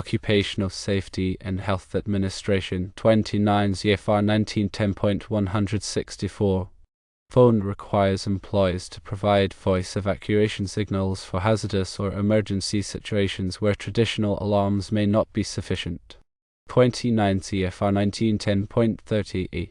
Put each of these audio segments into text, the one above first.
Occupational Safety and Health Administration 29 CFR 1910.164. Phone requires employees to provide voice evacuation signals for hazardous or emergency situations where traditional alarms may not be sufficient. 29 CFR 1910.30e.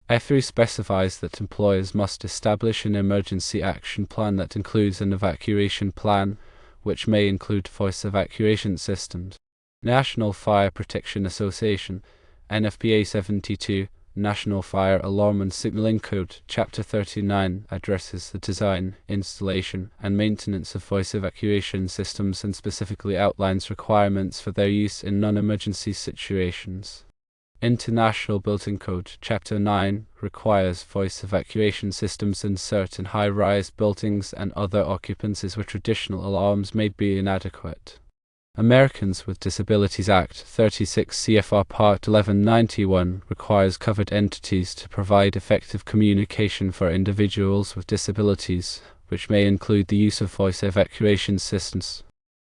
F3 specifies that employers must establish an emergency action plan that includes an evacuation plan, which may include voice evacuation systems. National Fire Protection Association, NFPA 72, National Fire Alarm and Signaling Code, Chapter 39, addresses the design, installation, and maintenance of voice evacuation systems and specifically outlines requirements for their use in non-emergency situations. International Building Code, Chapter 9, requires voice evacuation systems in certain high-rise buildings and other occupancies where traditional alarms may be inadequate. Americans with Disabilities Act 36 CFR Part 1191 requires covered entities to provide effective communication for individuals with disabilities, which may include the use of voice evacuation systems.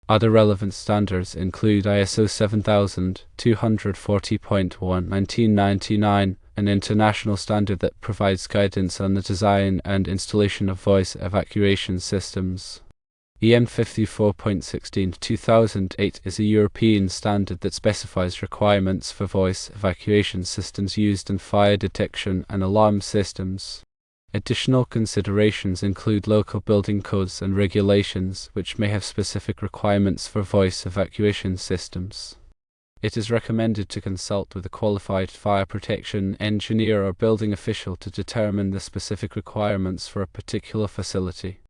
Other relevant standards include ISO 7240.1 1999, an international standard that provides guidance on the design and installation of voice evacuation systems. EN 54.16 2008 is a European standard that specifies requirements for voice evacuation systems used in fire detection and alarm systems. Additional considerations include local building codes and regulations, which may have specific requirements for voice evacuation systems. It is recommended to consult with a qualified fire protection engineer or building official to determine the specific requirements for a particular facility.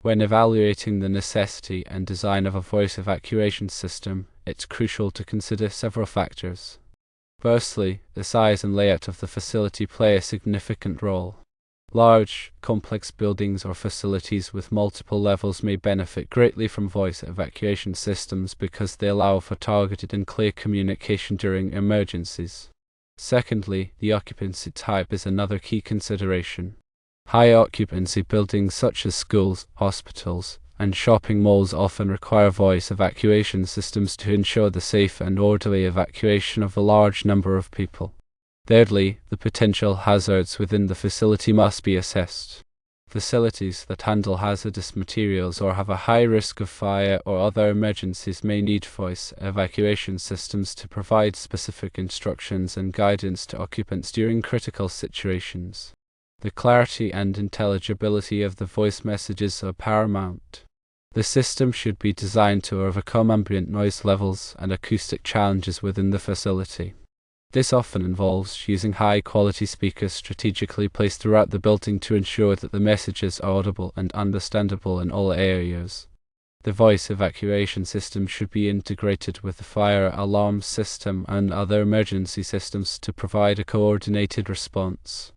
When evaluating the necessity and design of a voice evacuation system, it's crucial to consider several factors. Firstly, the size and layout of the facility play a significant role. Large, complex buildings or facilities with multiple levels may benefit greatly from voice evacuation systems because they allow for targeted and clear communication during emergencies. Secondly, the occupancy type is another key consideration. High occupancy buildings such as schools, hospitals, and shopping malls often require voice evacuation systems to ensure the safe and orderly evacuation of a large number of people. Thirdly, the potential hazards within the facility must be assessed. Facilities that handle hazardous materials or have a high risk of fire or other emergencies may need voice evacuation systems to provide specific instructions and guidance to occupants during critical situations. The clarity and intelligibility of the voice messages are paramount. The system should be designed to overcome ambient noise levels and acoustic challenges within the facility. This often involves using high-quality speakers strategically placed throughout the building to ensure that the messages are audible and understandable in all areas. The voice evacuation system should be integrated with the fire alarm system and other emergency systems to provide a coordinated response.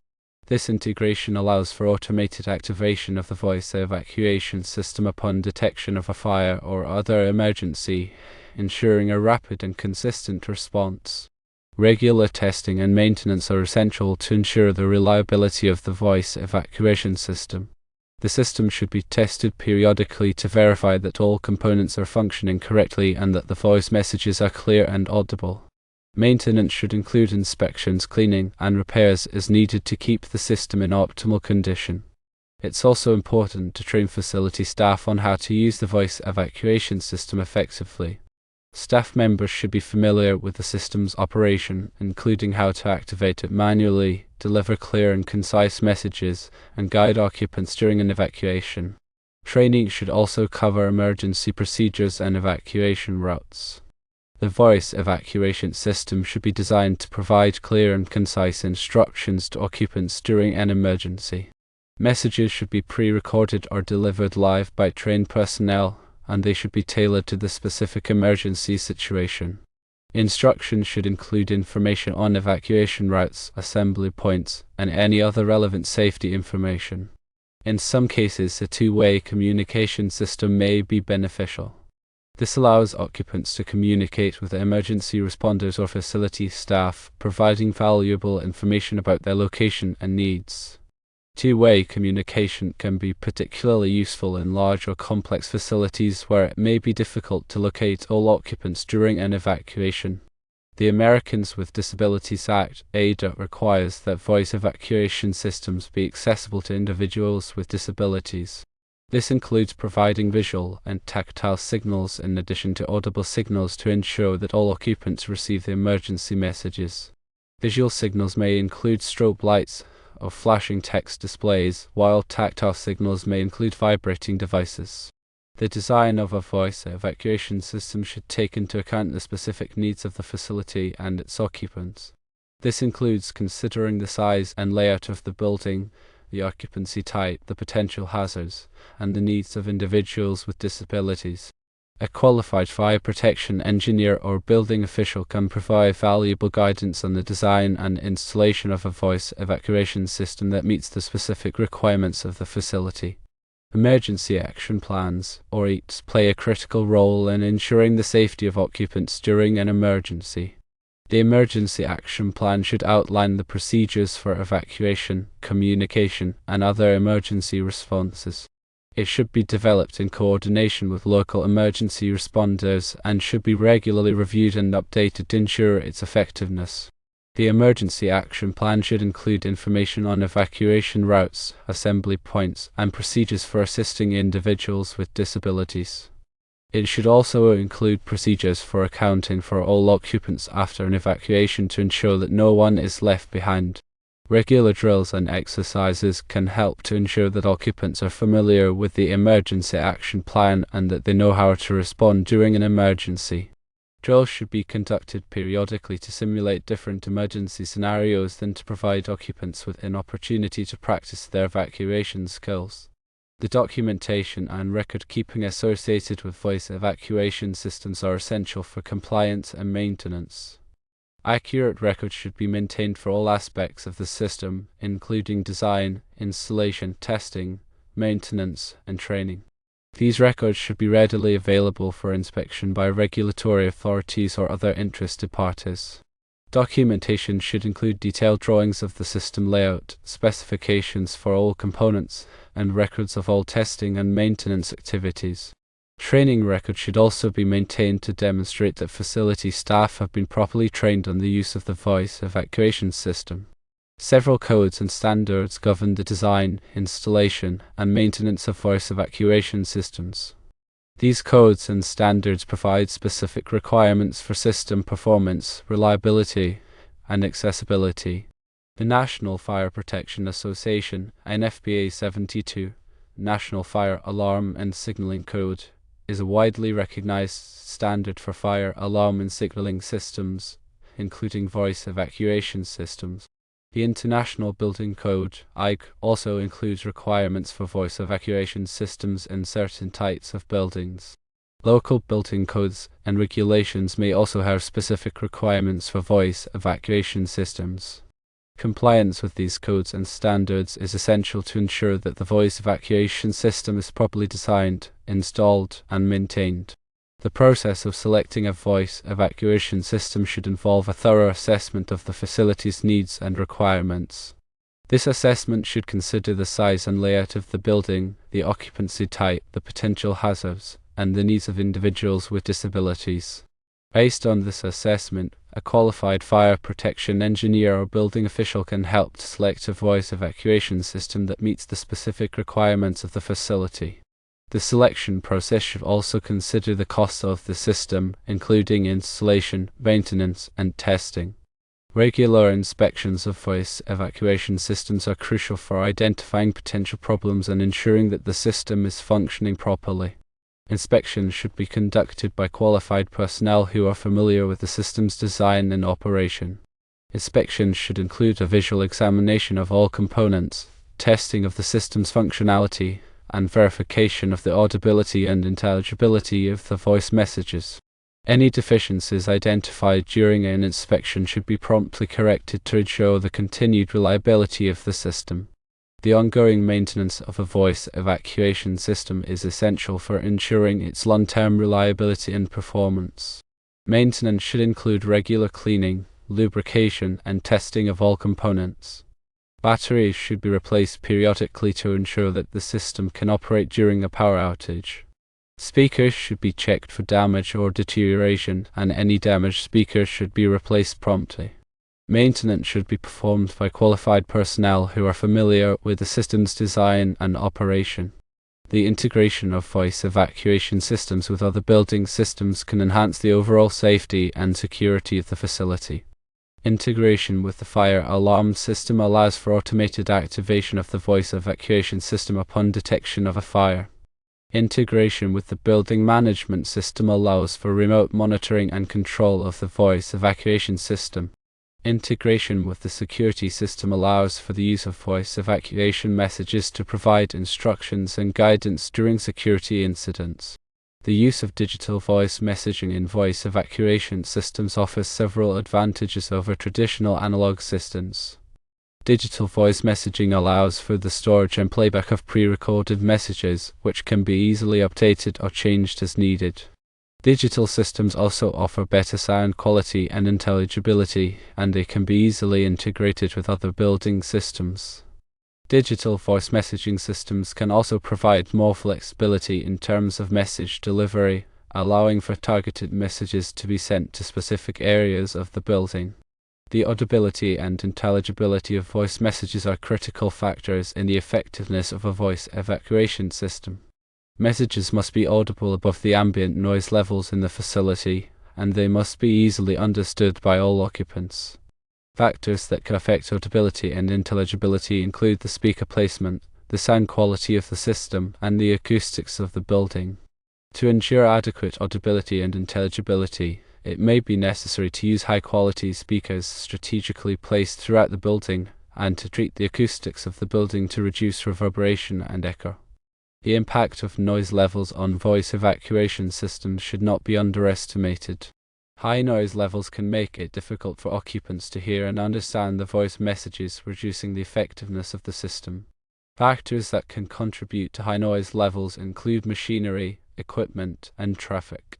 This integration allows for automated activation of the voice evacuation system upon detection of a fire or other emergency, ensuring a rapid and consistent response. Regular testing and maintenance are essential to ensure the reliability of the voice evacuation system. The system should be tested periodically to verify that all components are functioning correctly and that the voice messages are clear and audible. Maintenance should include inspections, cleaning, and repairs as needed to keep the system in optimal condition. It's also important to train facility staff on how to use the voice evacuation system effectively. Staff members should be familiar with the system's operation, including how to activate it manually, deliver clear and concise messages, and guide occupants during an evacuation. Training should also cover emergency procedures and evacuation routes. The voice evacuation system should be designed to provide clear and concise instructions to occupants during an emergency. Messages should be pre-recorded or delivered live by trained personnel, and they should be tailored to the specific emergency situation. Instructions should include information on evacuation routes, assembly points, and any other relevant safety information. In some cases, a two-way communication system may be beneficial. This allows occupants to communicate with emergency responders or facility staff, providing valuable information about their location and needs. Two-way communication can be particularly useful in large or complex facilities where it may be difficult to locate all occupants during an evacuation. The Americans with Disabilities Act, ADA, requires that voice evacuation systems be accessible to individuals with disabilities. This includes providing visual and tactile signals in addition to audible signals to ensure that all occupants receive the emergency messages. Visual signals may include strobe lights or flashing text displays, while tactile signals may include vibrating devices. The design of a voice evacuation system should take into account the specific needs of the facility and its occupants. This includes considering the size and layout of the building, the occupancy type, the potential hazards, and the needs of individuals with disabilities. A qualified fire protection engineer or building official can provide valuable guidance on the design and installation of a voice evacuation system that meets the specific requirements of the facility. Emergency action plans, or EAPs, play a critical role in ensuring the safety of occupants during an emergency. The emergency action plan should outline the procedures for evacuation, communication, and other emergency responses. It should be developed in coordination with local emergency responders and should be regularly reviewed and updated to ensure its effectiveness. The emergency action plan should include information on evacuation routes, assembly points, and procedures for assisting individuals with disabilities. It should also include procedures for accounting for all occupants after an evacuation to ensure that no one is left behind. Regular drills and exercises can help to ensure that occupants are familiar with the emergency action plan and that they know how to respond during an emergency. Drills should be conducted periodically to simulate different emergency scenarios than to provide occupants with an opportunity to practice their evacuation skills. The documentation and record-keeping associated with voice evacuation systems are essential for compliance and maintenance. Accurate records should be maintained for all aspects of the system, including design, installation, testing, maintenance, and training. These records should be readily available for inspection by regulatory authorities or other interested parties. Documentation should include detailed drawings of the system layout, specifications for all components, and records of all testing and maintenance activities. Training records should also be maintained to demonstrate that facility staff have been properly trained on the use of the voice evacuation system. Several codes and standards govern the design, installation, and maintenance of voice evacuation systems. These codes and standards provide specific requirements for system performance, reliability, and accessibility. The National Fire Protection Association, NFPA 72, National Fire Alarm and Signaling Code, is a widely recognized standard for fire alarm and signaling systems, including voice evacuation systems. The International Building Code, IG, also includes requirements for voice evacuation systems in certain types of buildings. Local building codes and regulations may also have specific requirements for voice evacuation systems. Compliance with these codes and standards is essential to ensure that the voice evacuation system is properly designed, installed, and maintained. The process of selecting a voice evacuation system should involve a thorough assessment of the facility's needs and requirements. This assessment should consider the size and layout of the building, the occupancy type, the potential hazards, and the needs of individuals with disabilities. Based on this assessment, a qualified fire protection engineer or building official can help to select a voice evacuation system that meets the specific requirements of the facility. The selection process should also consider the costs of the system, including installation, maintenance, and testing. Regular inspections of voice evacuation systems are crucial for identifying potential problems and ensuring that the system is functioning properly. Inspections should be conducted by qualified personnel who are familiar with the system's design and operation. Inspections should include a visual examination of all components, testing of the system's functionality, and verification of the audibility and intelligibility of the voice messages. Any deficiencies identified during an inspection should be promptly corrected to ensure the continued reliability of the system. The ongoing maintenance of a voice evacuation system is essential for ensuring its long-term reliability and performance. Maintenance should include regular cleaning, lubrication, and testing of all components. Batteries should be replaced periodically to ensure that the system can operate during a power outage. Speakers should be checked for damage or deterioration, and any damaged speakers should be replaced promptly. Maintenance should be performed by qualified personnel who are familiar with the system's design and operation. The integration of voice evacuation systems with other building systems can enhance the overall safety and security of the facility. Integration with the fire alarm system allows for automated activation of the voice evacuation system upon detection of a fire. Integration with the building management system allows for remote monitoring and control of the voice evacuation system. Integration with the security system allows for the use of voice evacuation messages to provide instructions and guidance during security incidents. The use of digital voice messaging in voice evacuation systems offers several advantages over traditional analog systems. Digital voice messaging allows for the storage and playback of pre-recorded messages, which can be easily updated or changed as needed. Digital systems also offer better sound quality and intelligibility, and they can be easily integrated with other building systems. Digital voice messaging systems can also provide more flexibility in terms of message delivery, allowing for targeted messages to be sent to specific areas of the building. The audibility and intelligibility of voice messages are critical factors in the effectiveness of a voice evacuation system. Messages must be audible above the ambient noise levels in the facility, and they must be easily understood by all occupants. Factors that can affect audibility and intelligibility include the speaker placement, the sound quality of the system, and the acoustics of the building. To ensure adequate audibility and intelligibility, it may be necessary to use high-quality speakers strategically placed throughout the building, and to treat the acoustics of the building to reduce reverberation and echo. The impact of noise levels on voice evacuation systems should not be underestimated. High noise levels can make it difficult for occupants to hear and understand the voice messages, reducing the effectiveness of the system. Factors that can contribute to high noise levels include machinery, equipment, and traffic.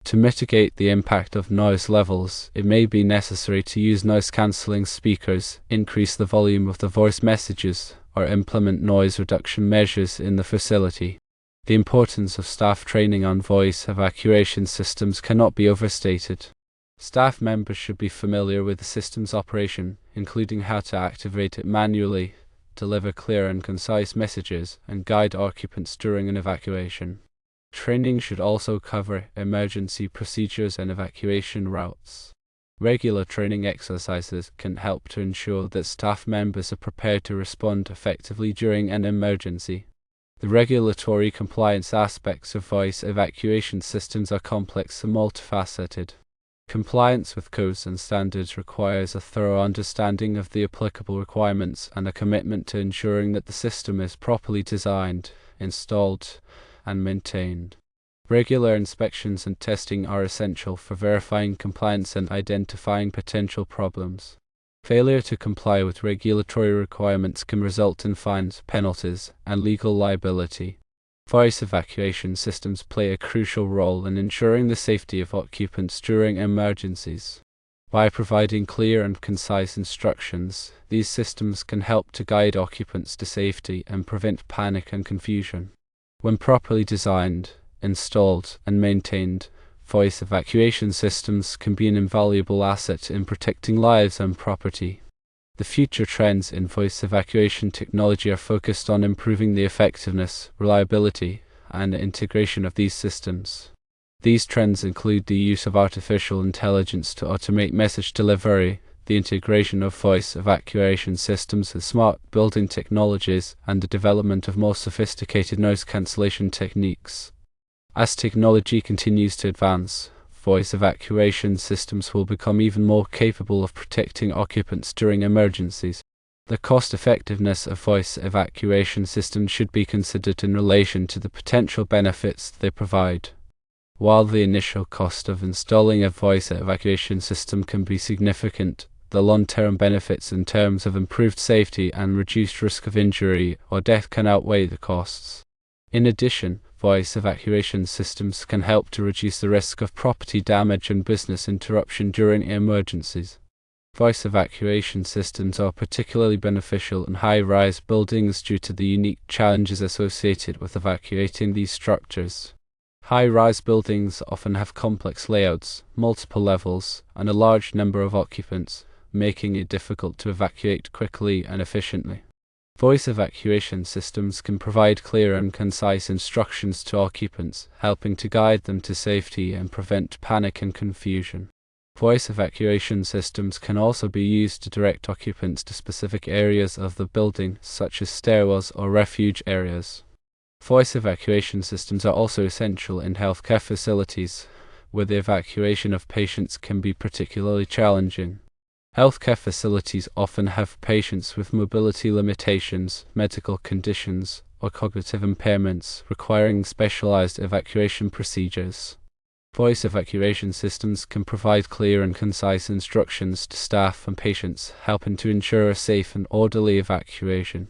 To mitigate the impact of noise levels, it may be necessary to use noise-cancelling speakers, increase the volume of the voice messages, or implement noise reduction measures in the facility. The importance of staff training on voice evacuation systems cannot be overstated. Staff members should be familiar with the system's operation, including how to activate it manually, deliver clear and concise messages, and guide occupants during an evacuation. Training should also cover emergency procedures and evacuation routes. Regular training exercises can help to ensure that staff members are prepared to respond effectively during an emergency. The regulatory compliance aspects of voice evacuation systems are complex and multifaceted. Compliance with codes and standards requires a thorough understanding of the applicable requirements and a commitment to ensuring that the system is properly designed, installed, and maintained. Regular inspections and testing are essential for verifying compliance and identifying potential problems. Failure to comply with regulatory requirements can result in fines, penalties, and legal liability. Voice evacuation systems play a crucial role in ensuring the safety of occupants during emergencies. By providing clear and concise instructions, these systems can help to guide occupants to safety and prevent panic and confusion. When properly designed, installed, and maintained, voice evacuation systems can be an invaluable asset in protecting lives and property. The future trends in voice evacuation technology are focused on improving the effectiveness, reliability, and integration of these systems. These trends include the use of artificial intelligence to automate message delivery, the integration of voice evacuation systems with smart building technologies, and the development of more sophisticated noise cancellation techniques. As technology continues to advance, voice evacuation systems will become even more capable of protecting occupants during emergencies. The cost-effectiveness of voice evacuation systems should be considered in relation to the potential benefits they provide. While the initial cost of installing a voice evacuation system can be significant, the long-term benefits in terms of improved safety and reduced risk of injury or death can outweigh the costs. In addition, voice evacuation systems can help to reduce the risk of property damage and business interruption during emergencies. Voice evacuation systems are particularly beneficial in high-rise buildings due to the unique challenges associated with evacuating these structures. High-rise buildings often have complex layouts, multiple levels, and a large number of occupants, making it difficult to evacuate quickly and efficiently. Voice evacuation systems can provide clear and concise instructions to occupants, helping to guide them to safety and prevent panic and confusion. Voice evacuation systems can also be used to direct occupants to specific areas of the building, such as stairwells or refuge areas. Voice evacuation systems are also essential in healthcare facilities, where the evacuation of patients can be particularly challenging. Healthcare facilities often have patients with mobility limitations, medical conditions, or cognitive impairments requiring specialized evacuation procedures. Voice evacuation systems can provide clear and concise instructions to staff and patients, helping to ensure a safe and orderly evacuation.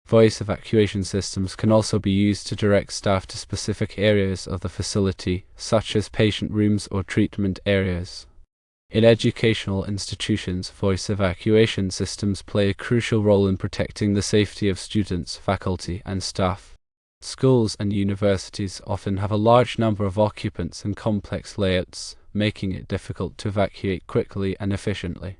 Voice evacuation systems can also be used to direct staff to specific areas of the facility, such as patient rooms or treatment areas. In educational institutions, voice evacuation systems play a crucial role in protecting the safety of students, faculty, and staff. Schools and universities often have a large number of occupants and complex layouts, making it difficult to evacuate quickly and efficiently.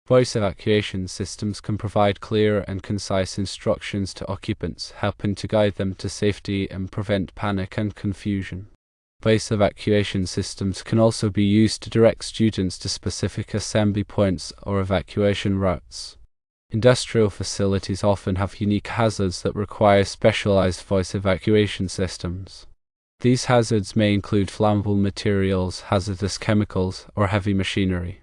Voice evacuation systems can provide clear and concise instructions to occupants, helping to guide them to safety and prevent panic and confusion. Voice evacuation systems can also be used to direct students to specific assembly points or evacuation routes. Industrial facilities often have unique hazards that require specialized voice evacuation systems. These hazards may include flammable materials, hazardous chemicals, or heavy machinery.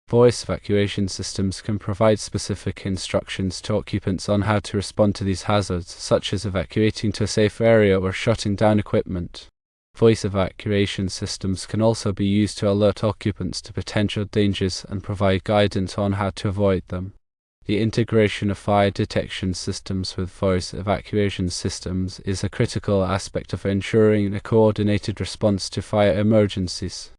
Voice evacuation systems can provide specific instructions to occupants on how to respond to these hazards, such as evacuating to a safe area or shutting down equipment. Voice evacuation systems can also be used to alert occupants to potential dangers and provide guidance on how to avoid them. The integration of fire detection systems with voice evacuation systems is a critical aspect of ensuring a coordinated response to fire emergencies.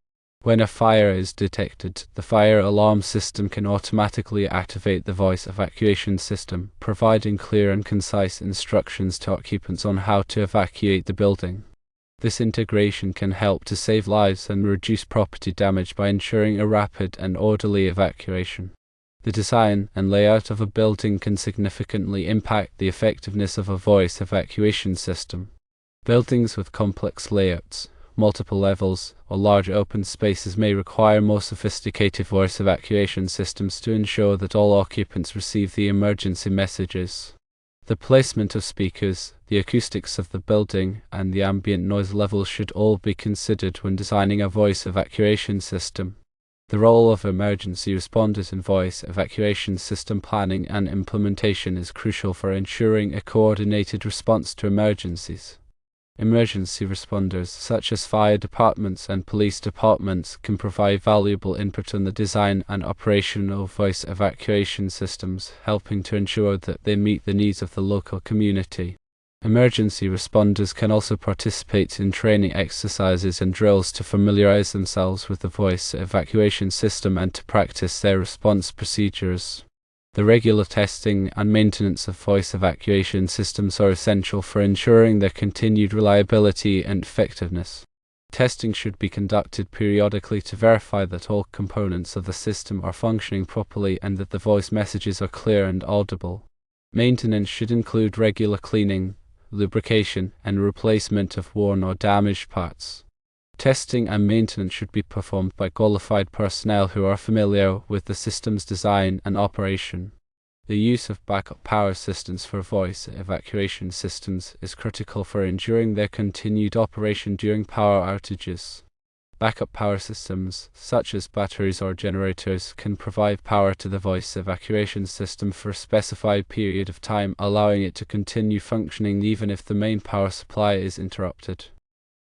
When a fire is detected, the fire alarm system can automatically activate the voice evacuation system, providing clear and concise instructions to occupants on how to evacuate the building. This integration can help to save lives and reduce property damage by ensuring a rapid and orderly evacuation. The design and layout of a building can significantly impact the effectiveness of a voice evacuation system. Buildings with complex layouts, multiple levels, or large open spaces may require more sophisticated voice evacuation systems to ensure that all occupants receive the emergency messages. The placement of speakers, the acoustics of the building, and the ambient noise levels should all be considered when designing a voice evacuation system. The role of emergency responders in voice evacuation system planning and implementation is crucial for ensuring a coordinated response to emergencies. Emergency responders, such as fire departments and police departments, can provide valuable input on the design and operation of voice evacuation systems, helping to ensure that they meet the needs of the local community. Emergency responders can also participate in training exercises and drills to familiarize themselves with the voice evacuation system and to practice their response procedures. The regular testing and maintenance of voice evacuation systems are essential for ensuring their continued reliability and effectiveness. Testing should be conducted periodically to verify that all components of the system are functioning properly and that the voice messages are clear and audible. Maintenance should include regular cleaning, lubrication, and replacement of worn or damaged parts. Testing and maintenance should be performed by qualified personnel who are familiar with the system's design and operation. The use of backup power systems for voice evacuation systems is critical for ensuring their continued operation during power outages. Backup power systems, such as batteries or generators, can provide power to the voice evacuation system for a specified period of time, allowing it to continue functioning even if the main power supply is interrupted.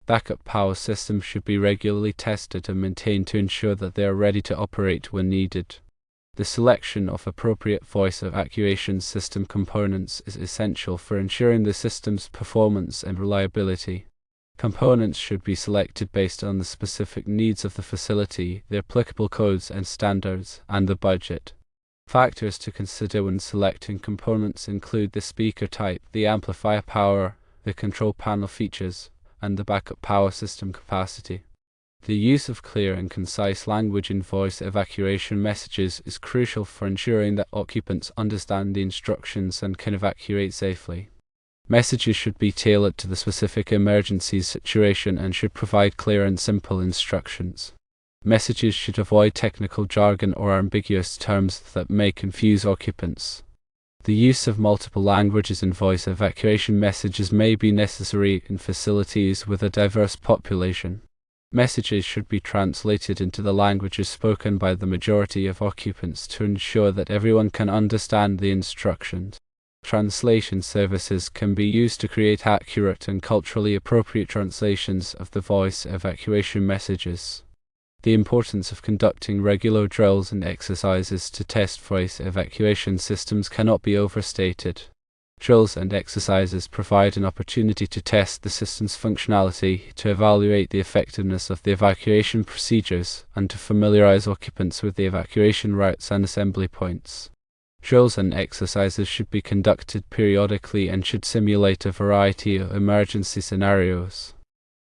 Backup power systems should be regularly tested and maintained to ensure that they are ready to operate when needed. The selection of appropriate voice evacuation system components is essential for ensuring the system's performance and reliability. Components should be selected based on the specific needs of the facility, the applicable codes and standards, and the budget. Factors to consider when selecting components include the speaker type, the amplifier power, the control panel features, and the backup power system capacity. The use of clear and concise language in voice evacuation messages is crucial for ensuring that occupants understand the instructions and can evacuate safely. Messages should be tailored to the specific emergency situation and should provide clear and simple instructions. Messages should avoid technical jargon or ambiguous terms that may confuse occupants. The use of multiple languages in voice evacuation messages may be necessary in facilities with a diverse population. Messages should be translated into the languages spoken by the majority of occupants to ensure that everyone can understand the instructions. Translation services can be used to create accurate and culturally appropriate translations of the voice evacuation messages. The importance of conducting regular drills and exercises to test voice evacuation systems cannot be overstated. Drills and exercises provide an opportunity to test the system's functionality, to evaluate the effectiveness of the evacuation procedures, and to familiarize occupants with the evacuation routes and assembly points. Drills and exercises should be conducted periodically and should simulate a variety of emergency scenarios.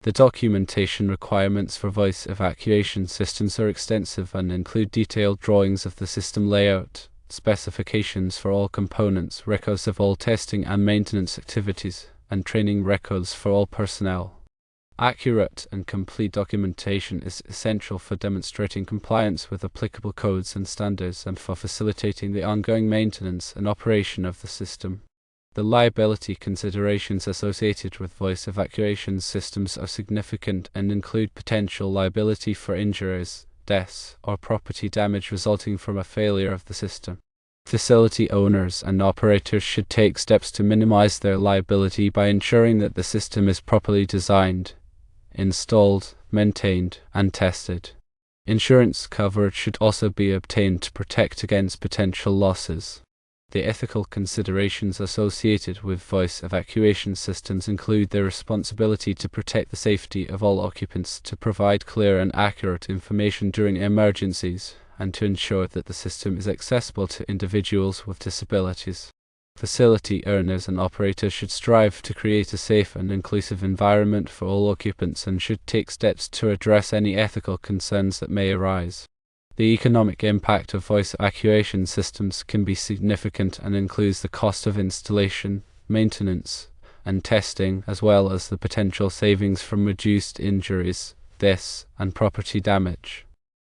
The documentation requirements for voice evacuation systems are extensive and include detailed drawings of the system layout, specifications for all components, records of all testing and maintenance activities, and training records for all personnel. Accurate and complete documentation is essential for demonstrating compliance with applicable codes and standards and for facilitating the ongoing maintenance and operation of the system. The liability considerations associated with voice evacuation systems are significant and include potential liability for injuries, deaths, or property damage resulting from a failure of the system. Facility owners and operators should take steps to minimize their liability by ensuring that the system is properly designed, installed, maintained, and tested. Insurance coverage should also be obtained to protect against potential losses. The ethical considerations associated with voice evacuation systems include the responsibility to protect the safety of all occupants, to provide clear and accurate information during emergencies, and to ensure that the system is accessible to individuals with disabilities. Facility owners and operators should strive to create a safe and inclusive environment for all occupants and should take steps to address any ethical concerns that may arise. The economic impact of voice evacuation systems can be significant and includes the cost of installation, maintenance, and testing, as well as the potential savings from reduced injuries, deaths, and property damage.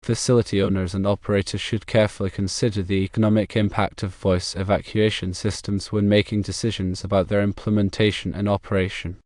Facility owners and operators should carefully consider the economic impact of voice evacuation systems when making decisions about their implementation and operation.